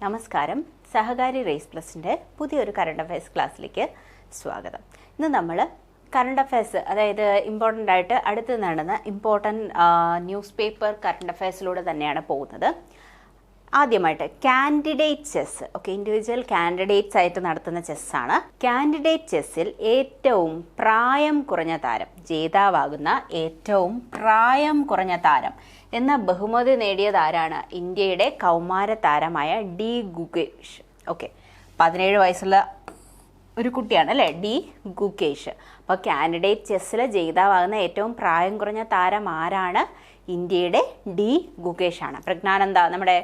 നമസ്കാരം. സഹകാരി റേസ് പ്ലസിൻ്റെ പുതിയൊരു current affairs ക്ലാസ്സിലേക്ക് സ്വാഗതം. ഇന്ന് നമ്മൾ കറണ്ട് അഫയേഴ്സ്, അതായത് ഇമ്പോർട്ടൻ്റ് ആയിട്ട് അടുത്ത് നടന്ന ഇമ്പോർട്ടൻ്റ് ന്യൂസ് പേപ്പർ കറണ്ട് അഫയേഴ്സിലൂടെ തന്നെയാണ് പോകുന്നത്. ആദ്യമായിട്ട് കാൻഡിഡേറ്റ് ചെസ്, ഇൻഡിവിജ്വൽ കാൻഡിഡേറ്റ്സ് ആയിട്ട് നടത്തുന്ന ചെസ്സാണ്. കാൻഡിഡേറ്റ് ചെസ്സിൽ ഏറ്റവും പ്രായം കുറഞ്ഞ താരം, ജേതാവാകുന്ന ഏറ്റവും പ്രായം കുറഞ്ഞ താരം എന്ന ബഹുമതി നേടിയത് ആരാണ്? ഇന്ത്യയുടെ കൗമാര താരമായ ഡി ഗുകേഷ്. 17 വയസ്സുള്ള ഒരു കുട്ടിയാണ് അല്ലേ, ഡി ഗുകേഷ്. അപ്പോൾ കാൻഡിഡേറ്റ് ചെസ്സിൽ ജേതാവാകുന്ന ഏറ്റവും പ്രായം കുറഞ്ഞ താരം ആരാണ്? ഇന്ത്യയുടെ ഡി ഗുകേഷ് ആണ്. പ്രജ്ഞാനന്ദ, നമ്മുടെ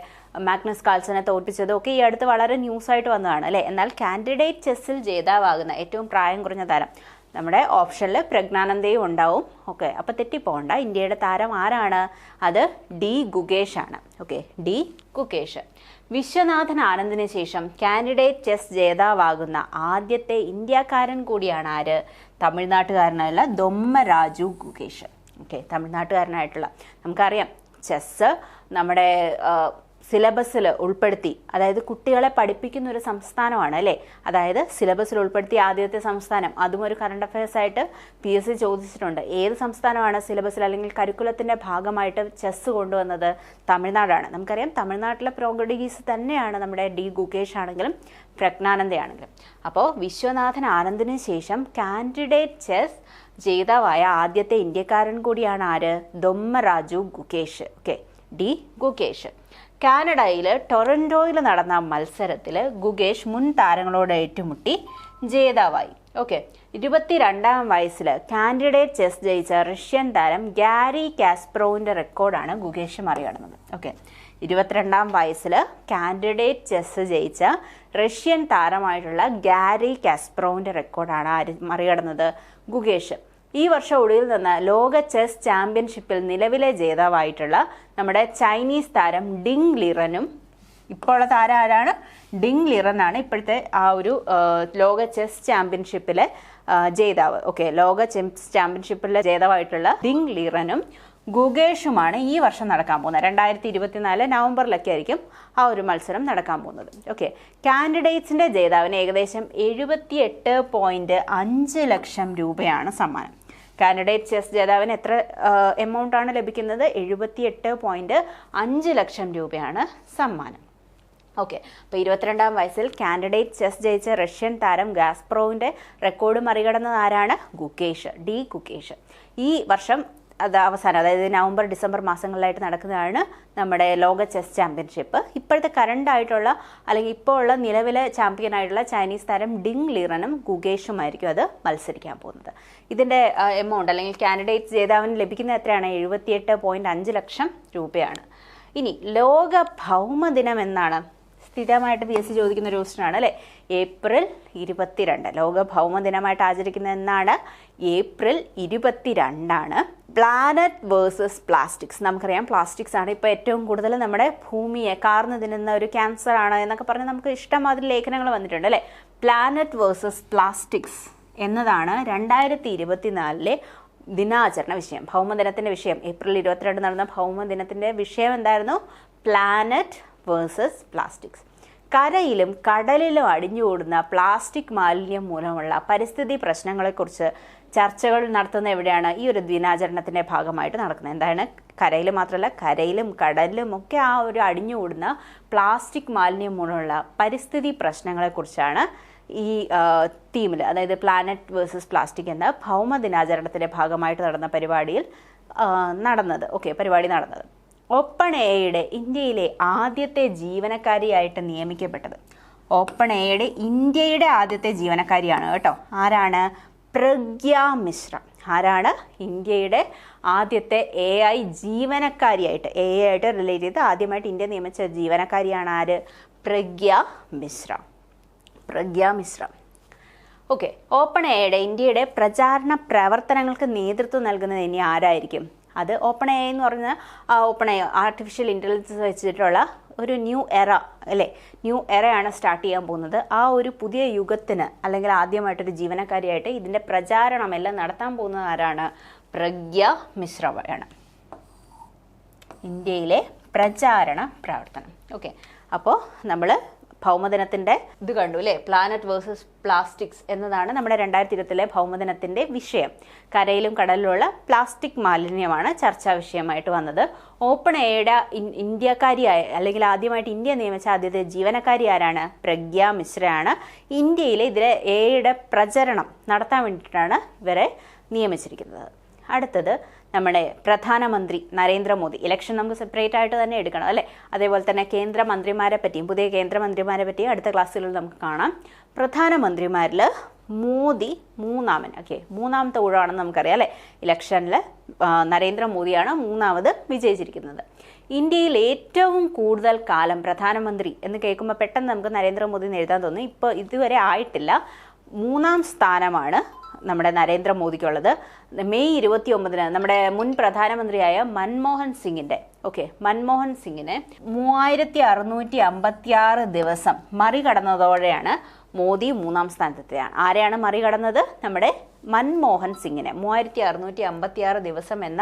മാഗ്നസ് കാൾസനെ തോൽപ്പിച്ചതും ഈ അടുത്ത് വളരെ ന്യൂസായിട്ട് വന്നതാണ് അല്ലേ. എന്നാൽ കാൻഡിഡേറ്റ് ചെസ്സിൽ ജേതാവാകുന്ന ഏറ്റവും പ്രായം കുറഞ്ഞ താരം, നമ്മുടെ ഓപ്ഷനിൽ പ്രജ്ഞാനന്ദയും ഉണ്ടാവും. അപ്പോൾ തെറ്റിപ്പോകണ്ട. ഇന്ത്യയുടെ താരം ആരാണ്? അത് ഡി ഗുകേഷ് ആണ്. ഡി ഗുകേഷ്. വിശ്വനാഥൻ ആനന്ദിന് ശേഷം കാൻഡിഡേറ്റ് ചെസ് ജേതാവാകുന്ന ആദ്യത്തെ ഇന്ത്യക്കാരൻ കൂടിയാണ് ആര്? തമിഴ്നാട്ടുകാരനായുള്ള ദൊമ്മരാജു ഗുകേഷ്. തമിഴ്നാട്ടുകാരനായിട്ടുള്ള, നമുക്കറിയാം ചെസ്സ് നമ്മുടെ സിലബസിൽ ഉൾപ്പെടുത്തി, അതായത് കുട്ടികളെ പഠിപ്പിക്കുന്ന ഒരു സംസ്ഥാനമാണ് അല്ലേ. അതായത് സിലബസിൽ ഉൾപ്പെടുത്തി ആദ്യത്തെ സംസ്ഥാനം, അതും ഒരു കറണ്ട് അഫയേഴ്സ് ആയിട്ട് PSC ചോദിച്ചിട്ടുണ്ട്. ഏത് സംസ്ഥാനമാണ് സിലബസിൽ അല്ലെങ്കിൽ കരിക്കുലത്തിൻ്റെ ഭാഗമായിട്ട് ചെസ്സ് കൊണ്ടുവന്നത്? തമിഴ്നാടാണ്. നമുക്കറിയാം തമിഴ്നാട്ടിലെ പ്രോഗ്രഡീസ് തന്നെയാണ് നമ്മുടെ ഡി ഗുകേഷ് ആണെങ്കിലും പ്രജ്ഞാനന്ദയാണെങ്കിലും. അപ്പോൾ വിശ്വനാഥൻ ആനന്ദിന് ശേഷം കാൻഡിഡേറ്റ് ചെസ് ജേതാവായ ആദ്യത്തെ ഇന്ത്യക്കാരൻ കൂടിയാണ് ആര്? ദൊമ്മരാജു ഗുകേഷ്. ഡി ഗുകേഷ്. കാനഡയിൽ ടൊറന്റോയിൽ നടന്ന മത്സരത്തിൽ ഗുകേഷ് മുൻ താരങ്ങളോട് ഏറ്റുമുട്ടി ജേതാവായി. 22-ാം വയസ്സിൽ കാൻഡിഡേറ്റ് ചെസ് ജയിച്ച റഷ്യൻ താരം ഗാരി കാസ്പറോവിൻ്റെ റെക്കോർഡാണ് ഗുകേഷ് മറികടന്നത്. 22-ാം വയസ്സിൽ കാൻഡിഡേറ്റ് ചെസ് ജയിച്ച റഷ്യൻ താരമായിട്ടുള്ള ഗാരി കാസ്പറോവിൻ്റെ റെക്കോർഡാണ് ആര് മറികടന്നത്? ഗുകേഷ്. ഈ വർഷം ഒടുവിൽ നിന്ന് ലോക ചെസ് ചാമ്പ്യൻഷിപ്പിൽ നിലവിലെ ജേതാവായിട്ടുള്ള നമ്മുടെ ചൈനീസ് താരം ഡിങ് ലിറനും, ഇപ്പോൾ ഉള്ള താരം ആരാണ്? ഡിങ് ലിറനാണ് ഇപ്പോഴത്തെ ആ ഒരു ലോക ചെസ് ചാമ്പ്യൻഷിപ്പിലെ ജേതാവ്. ലോക ചെസ് ചാമ്പ്യൻഷിപ്പിലെ ജേതാവായിട്ടുള്ള ഡിങ് ലിറനും ഗുകേഷുമാണ് ഈ വർഷം നടക്കാൻ പോകുന്നത്. 2024 നവംബറിലൊക്കെ ആയിരിക്കും ആ ഒരു മത്സരം നടക്കാൻ പോകുന്നത്. കാൻഡിഡേറ്റ്സിൻ്റെ ജേതാവിന് ഏകദേശം 78.5 ലക്ഷം രൂപയാണ് സമ്മാനം. കാൻഡിഡേറ്റ് ചെസ് ജേതാവിന് എത്ര എമൗണ്ട് ആണ് ലഭിക്കുന്നത്? 78.5 ലക്ഷം രൂപയാണ് സമ്മാനം. അപ്പോൾ 22-ാം വയസ്സിൽ കാൻഡിഡേറ്റ് ചെസ് ജയിച്ച റഷ്യൻ താരം ഗാസ്പറോവിൻ്റെ റെക്കോർഡ് മറികടന്നത് ആരാണ്? ഗുകേഷ്, ഡി ഗുകേഷ്. ഈ വർഷം അവസാനം, അതായത് നവംബർ ഡിസംബർ മാസങ്ങളിലായിട്ട് നടക്കുന്നതാണ് നമ്മുടെ ലോക ചെസ് ചാമ്പ്യൻഷിപ്പ്. ഇപ്പോഴത്തെ കറണ്ട് ആയിട്ടുള്ള അല്ലെങ്കിൽ ഇപ്പോൾ ഉള്ള നിലവിലെ ചാമ്പ്യൻ ആയിട്ടുള്ള ചൈനീസ് താരം ഡിങ് ലിറനും ഗുകേഷുമായിരിക്കും അത് മത്സരിക്കാൻ പോകുന്നത്. ഇതിൻ്റെ എമൗണ്ട് അല്ലെങ്കിൽ കാൻഡിഡേറ്റ് ജേതാവിന് ലഭിക്കുന്നത് എത്രയാണ്? 78.5 ലക്ഷം രൂപയാണ്. ഇനി ലോക ഭൗമദിനം എന്നാണ് സ്ഥിരമായിട്ട് PSC ചോദിക്കുന്ന ഒരു ക്വസ്റ്റ്യനാണ് അല്ലേ. ഏപ്രിൽ 22 ലോക ഭൗമദിനമായിട്ട് ആചരിക്കുന്നത് എന്നാണ്? April 22 planet versus plastics. നമുക്കറിയാം പ്ലാസ്റ്റിക്സ് ആണ് ഇപ്പോൾ ഏറ്റവും കൂടുതൽ നമ്മുടെ ഭൂമിയെ കാർന്നു തിന്നുന്ന ഒരു ക്യാൻസർ ആണ് എന്നൊക്കെ പറഞ്ഞ് നമുക്ക് ഇഷ്ടമാതിരി ലേഖനങ്ങൾ വന്നിട്ടുണ്ട് അല്ലേ. പ്ലാനറ്റ് വേഴ്സസ് പ്ലാസ്റ്റിക്സ് എന്നതാണ് 2024 ദിനാചരണ വിഷയം, ഭൗമദിനത്തിൻ്റെ വിഷയം. ഏപ്രിൽ 22 നടന്ന ഭൗമദിനത്തിൻ്റെ വിഷയം എന്തായിരുന്നു? Planet versus plastics. കരയിലും കടലിലും അടിഞ്ഞുകൂടുന്ന പ്ലാസ്റ്റിക് മാലിന്യം മൂലമുള്ള പരിസ്ഥിതി പ്രശ്നങ്ങളെക്കുറിച്ച് ചർച്ചകൾ നടത്തുന്ന എവിടെയാണ്? ഈ ഒരു ദിനാചരണത്തിൻ്റെ ഭാഗമായിട്ട് നടക്കുന്നത്. എന്താണ്? കരയിൽ മാത്രമല്ല, കരയിലും കടലിലും ഒക്കെ ആ ഒരു അടിഞ്ഞുകൂടുന്ന പ്ലാസ്റ്റിക് മാലിന്യം മൂലമുള്ള പരിസ്ഥിതി പ്രശ്നങ്ങളെക്കുറിച്ചാണ് ഈ തീമിൽ, അതായത് പ്ലാനറ്റ് വേഴ്സസ് പ്ലാസ്റ്റിക് എന്ന ഭൗമ ദിനാചരണത്തിൻ്റെ ഭാഗമായിട്ട് നടന്ന പരിപാടി നടന്നത്. ഓപ്പൺ എയുടെ ഇന്ത്യയിലെ ആദ്യത്തെ ജീവനക്കാരിയായിട്ട് നിയമിക്കപ്പെട്ടത്, ഓപ്പൺ എയുടെ ഇന്ത്യയുടെ ആദ്യത്തെ ജീവനക്കാരിയാണ് കേട്ടോ. ആരാണ്? പ്രഗ്യ മിശ്ര. ആരാണ്? ഇന്ത്യയുടെ ആദ്യത്തെ AI ജീവനക്കാരിയായിട്ട്, AI ആയിട്ട് റിലേറ്റ് ചെയ്ത് ആദ്യമായിട്ട് ഇന്ത്യ നിയമിച്ച ജീവനക്കാരിയാണ് ആര്? പ്രഗ്യ മിശ്ര. ഓപ്പൺ എയുടെ ഇന്ത്യയുടെ പ്രചാരണ പ്രവർത്തനങ്ങൾക്ക് നേതൃത്വം നൽകുന്നത് ഇനി ആരായിരിക്കും? അത് ഓപ്പൺ എ എന്ന് പറഞ്ഞാൽ ഓപ്പൺ എ ആർട്ടിഫിഷ്യൽ ഇൻ്റലിജൻസ് വെച്ചിട്ടുള്ള ഒരു ന്യൂ എറ അല്ലേ, ന്യൂ എറയാണ് സ്റ്റാർട്ട് ചെയ്യാൻ പോകുന്നത്. ആ ഒരു പുതിയ യുഗത്തിന് അല്ലെങ്കിൽ ആദ്യമായിട്ടൊരു ജീവനക്കാരിയായിട്ട് ഇതിൻ്റെ പ്രചാരണമെല്ലാം നടത്താൻ പോകുന്നത് ആരാണ്? പ്രഗ്യ മിശ്രയാണ്. ഇന്ത്യയിലെ പ്രചാരണ പ്രവർത്തനം. ഓക്കെ, അപ്പോൾ നമ്മൾ ഭൗമദിനത്തിൻ്റെ ഇത് കണ്ടു അല്ലേ, പ്ലാനറ്റ് വേഴ്സസ് പ്ലാസ്റ്റിക്സ് എന്നതാണ് നമ്മുടെ 2020 ഭൗമദിനത്തിൻ്റെ വിഷയം. കരയിലും കടലിലുള്ള പ്ലാസ്റ്റിക് മാലിന്യമാണ് ചർച്ചാ വിഷയമായിട്ട് വന്നത്. ഓപ്പൺ എയുടെ ഇന്ത്യക്കാരിയായ അല്ലെങ്കിൽ ആദ്യമായിട്ട് ഇന്ത്യ നിയമിച്ച ആദ്യത്തെ ജീവനക്കാരി ആരാണ്? പ്രഗ്യാ മിശ്രയാണ്. ഇന്ത്യയിലെ ഇതിലെ എയുടെ പ്രചരണം നടത്താൻ വേണ്ടിയിട്ടാണ് ഇവരെ നിയമിച്ചിരിക്കുന്നത്. അടുത്തത് നമ്മുടെ പ്രധാനമന്ത്രി നരേന്ദ്രമോദി. ഇലക്ഷൻ നമുക്ക് സെപ്പറേറ്റ് ആയിട്ട് തന്നെ എടുക്കണം അല്ലേ. അതേപോലെ തന്നെ കേന്ദ്രമന്ത്രിമാരെ പറ്റിയും പുതിയ കേന്ദ്രമന്ത്രിമാരെ പറ്റിയും അടുത്ത ക്ലാസ്സുകളിൽ നമുക്ക് കാണാം. പ്രധാനമന്ത്രിമാരിൽ മോദി മൂന്നാമൻ. ഓക്കെ, മൂന്നാമത്തെ ഊഴമാണെന്ന് നമുക്കറിയാം അല്ലേ. ഇലക്ഷനിൽ നരേന്ദ്രമോദിയാണ് മൂന്നാമത് വിജയിച്ചിരിക്കുന്നത്. ഇന്ത്യയിൽ ഏറ്റവും കൂടുതൽ കാലം പ്രധാനമന്ത്രി എന്ന് കേൾക്കുമ്പോൾ പെട്ടെന്ന് നമുക്ക് നരേന്ദ്രമോദി എന്ന് എഴുതാൻ തോന്നും. ഇപ്പോൾ ഇതുവരെ ആയിട്ടില്ല. 3ാം സ്ഥാനമാണ് നമ്മുടെ നരേന്ദ്രമോദിക്കുള്ളത്. മെയ് 29 നമ്മുടെ മുൻ പ്രധാനമന്ത്രിയായ മൻമോഹൻ സിംഗിൻ്റെ മൻമോഹൻ സിംഗിനെ 3656 ദിവസം മറികടന്നതോടെയാണ് മോദി 3ാം സ്ഥാനത്തെത്തിയാണ്. ആരെയാണ് മറികടന്നത്? നമ്മുടെ മൻമോഹൻ സിംഗിനെ 3656 ദിവസം എന്ന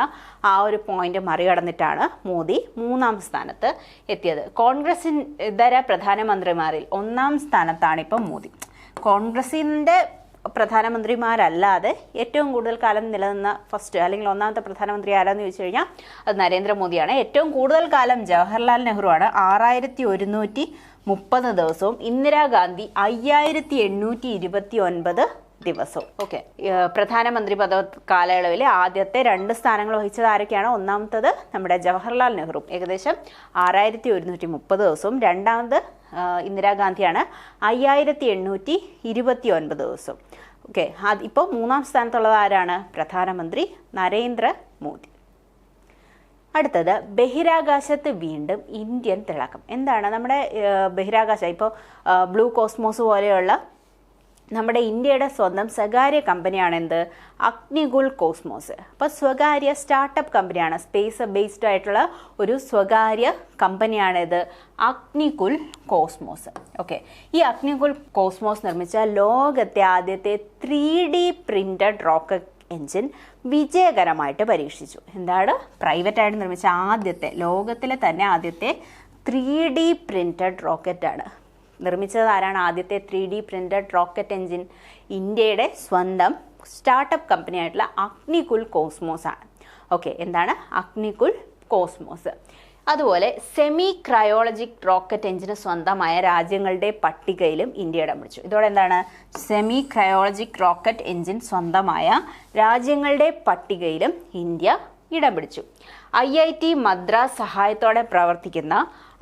ആ ഒരു പോയിന്റ് മറികടന്നിട്ടാണ് മോദി 3ാം സ്ഥാനത്ത് എത്തിയത്. കോൺഗ്രസ് ഇതര പ്രധാനമന്ത്രിമാരിൽ 1ാം സ്ഥാനത്താണ് ഇപ്പം മോദി. കോൺഗ്രസിൻ്റെ പ്രധാനമന്ത്രിമാരല്ലാതെ ഏറ്റവും കൂടുതൽ കാലം നിലനിന്ന ഫസ്റ്റ് അല്ലെങ്കിൽ ഒന്നാമത്തെ പ്രധാനമന്ത്രി ആരാന്ന് ചോദിച്ചു കഴിഞ്ഞാൽ അത് നരേന്ദ്രമോദിയാണ്. ഏറ്റവും കൂടുതൽ കാലം ജവഹർലാൽ നെഹ്റു ആണ്, 6130 ദിവസവും. ഇന്ദിരാഗാന്ധി 5829 ദിവസവും. ഓക്കെ, പ്രധാനമന്ത്രി പദ കാലയളവിൽ ആദ്യത്തെ 2 സ്ഥാനങ്ങൾ വഹിച്ചത് ആരൊക്കെയാണ്? ഒന്നാമത്തത് നമ്മുടെ ജവഹർലാൽ നെഹ്റു, ഏകദേശം 6130 ദിവസവും. രണ്ടാമത് ഇന്ദിരാഗാന്ധിയാണ്, 5829 ദിവസം. ഓക്കെ, ഇപ്പോൾ 3ാം സ്ഥാനത്തുള്ളത് ആരാണ്? പ്രധാനമന്ത്രി നരേന്ദ്രമോദി. അടുത്തത് ബഹിരാകാശത്ത് വീണ്ടും ഇന്ത്യൻ തിളക്കം. എന്താണ് നമ്മുടെ ബഹിരാകാശം? ഇപ്പോൾ ബ്ലൂ കോസ്മോസ് പോലെയുള്ള നമ്മുടെ ഇന്ത്യയുടെ സ്വന്തം സ്വകാര്യ കമ്പനിയാണ് എന്ത്? അഗ്നികുൾ കോസ്മോസ്. അപ്പോൾ സ്വകാര്യ സ്റ്റാർട്ടപ്പ് കമ്പനിയാണ്, സ്പേസ് ബേസ്ഡ് ആയിട്ടുള്ള ഒരു സ്വകാര്യ കമ്പനിയാണിത് അഗ്നികുൾ കോസ്മോസ്. ഓക്കെ, ഈ അഗ്നികുൾ കോസ്മോസ് നിർമ്മിച്ച ലോകത്തെ ആദ്യത്തെ 3D പ്രിന്റഡ് റോക്കറ്റ് എൻജിൻ വിജയകരമായിട്ട് പരീക്ഷിച്ചു. എന്താണ്? പ്രൈവറ്റായിട്ട് നിർമ്മിച്ച ലോകത്തിലെ തന്നെ ആദ്യത്തെ 3D പ്രിന്റഡ് റോക്കറ്റാണ്. നിർമ്മിച്ചത് ആരാണ്? ആദ്യത്തെ 3D പ്രിന്റഡ് റോക്കറ്റ് എൻജിൻ ഇന്ത്യയുടെ സ്വന്തം സ്റ്റാർട്ടപ്പ് കമ്പനിയായിട്ടുള്ള അഗ്നികുൾ കോസ്മോസ് ആണ്. ഓക്കെ, എന്താണ്? അഗ്നികുൾ കോസ്മോസ്. അതുപോലെ സെമി ക്രയോളജിക് റോക്കറ്റ് എൻജിന് സ്വന്തമായ രാജ്യങ്ങളുടെ പട്ടികയിലും ഇന്ത്യ ഇടം പിടിച്ചു. ഇതോടെ എന്താണ്? സെമി ക്രയോളജിക് റോക്കറ്റ് എൻജിൻ സ്വന്തമായ രാജ്യങ്ങളുടെ പട്ടികയിലും ഇന്ത്യ ഇടം പിടിച്ചു. IIT മദ്രാസ് സഹായത്തോടെ പ്രവർത്തിക്കുന്ന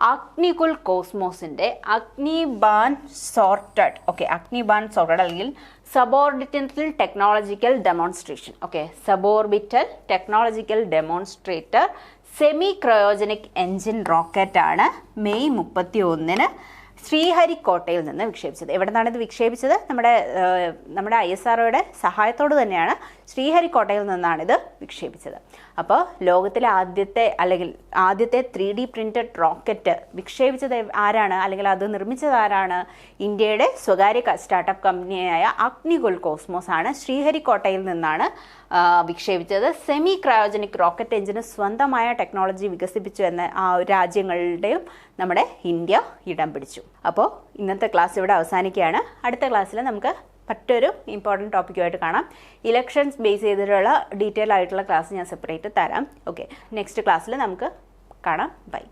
അഗ്നികുൾ കോസ്മോസിന്റെ അഗ്നിബാൻ സോർട്ടഡ് അല്ലെങ്കിൽ suborbital technological demonstration suborbital technological demonstrator semi cryogenic engine റോക്കറ്റാണ് മെയ് 31 ശ്രീഹരിക്കോട്ടയിൽ നിന്ന് വിക്ഷേപിച്ചത്. എവിടെ നിന്നാണ് ഇത് വിക്ഷേപിച്ചത്? നമ്മുടെ ISROയുടെ സഹായത്തോട് തന്നെയാണ് ശ്രീഹരിക്കോട്ടയിൽ നിന്നാണ് ഇത് വിക്ഷേപിച്ചത്. അപ്പോൾ ലോകത്തിലെ ആദ്യത്തെ 3D പ്രിന്റഡ് റോക്കറ്റ് വിക്ഷേപിച്ചത് ആരാണ്? അല്ലെങ്കിൽ അത് നിർമ്മിച്ചത് ആരാണ്? ഇന്ത്യയുടെ സ്വകാര്യ സ്റ്റാർട്ടപ്പ് കമ്പനിയായ അഗ്നികുൾ കോസ്മോസ് ആണ്. ശ്രീഹരിക്കോട്ടയിൽ നിന്നാണ് വിക്ഷേപിച്ചത്. സെമി ക്രയോജനിക് റോക്കറ്റ് എഞ്ചിന് സ്വന്തമായ ടെക്നോളജി വികസിപ്പിച്ചു എന്ന രാജ്യങ്ങളുടെയും നമ്മുടെ ഇന്ത്യ ഇടം പിടിച്ചു. അപ്പോൾ ഇന്നത്തെ ക്ലാസ് ഇവിടെ അവസാനിക്കുകയാണ്. അടുത്ത ക്ലാസ്സിൽ നമുക്ക് മറ്റൊരു ഇമ്പോർട്ടൻറ്റ് ടോപ്പിക്കുമായിട്ട് കാണാം. ഇലക്ഷൻസ് ബേസ് ചെയ്തിട്ടുള്ള ഡീറ്റെയിൽ ആയിട്ടുള്ള ക്ലാസ് ഞാൻ സെപ്പറേറ്റ് തരാം. ഓക്കെ, നെക്സ്റ്റ് ക്ലാസ്സിൽ നമുക്ക് കാണാം. ബൈ.